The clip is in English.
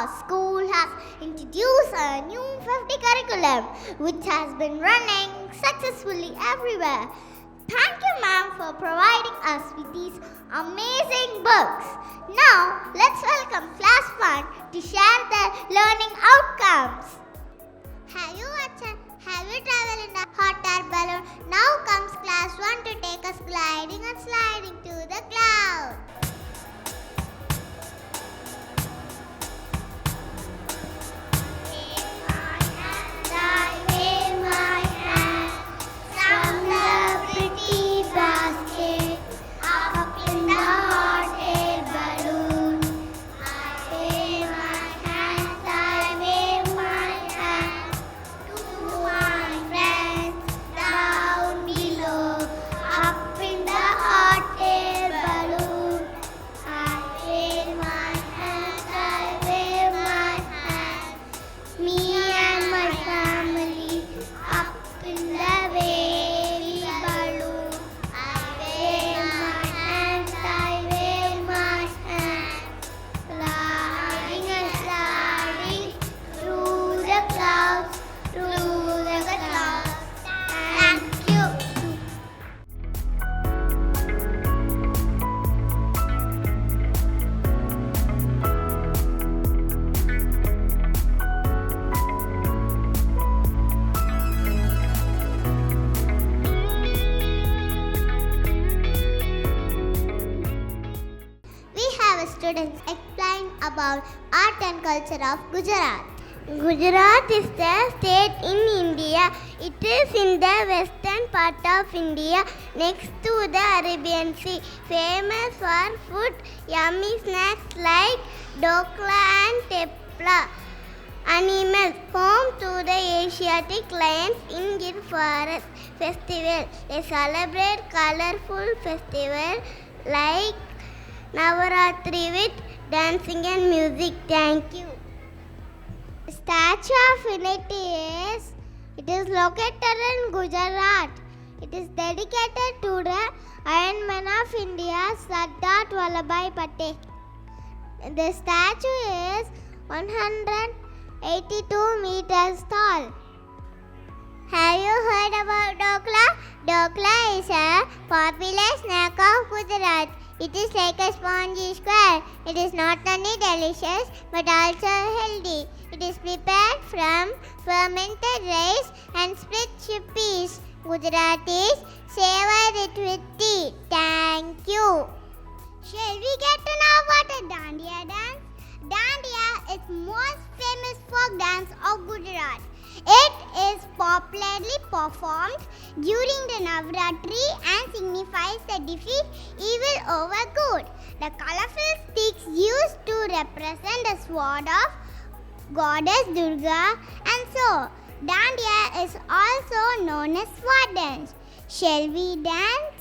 our school has introduced a new FEFDY curriculum which has been running successfully everywhere. Thank you, ma'am, for providing us with these amazing books. Now, let's welcome Class 1 to share their learning outcomes. Have you traveled in a hot air balloon? Now comes Class 1 to take us gliding and sliding to the clouds. Students explain about art and culture of Gujarat. Gujarat is the state in India. It is in the western part of India next to the Arabian Sea. Famous for food, yummy snacks like dokla and tepla. Animals, home to the Asiatic lions in Gir Forest Festival. They celebrate colorful festivals like Navaratri with dancing and music. Thank you. The Statue of Unity is located in Gujarat. It is dedicated to the Iron Man of India, Sardar Vallabhbhai Patel. The statue is 182 meters tall. Have you heard about dokla? Dokla is a popular snack of Gujarat. It is like a spongy square. It is not only delicious but also healthy. It is prepared from fermented rice and split chickpeas. Gujaratis savor it with tea. Thank you. Shall we get to know about a Dandiya dance? Dandiya is most famous folk dance of Gujarat. It is popularly performed during the Navaratri and signifies the defeat evil over good. The colorful sticks used to represent the sword of goddess Durga, and so Dandiya is also known as sword dance. Shall we dance?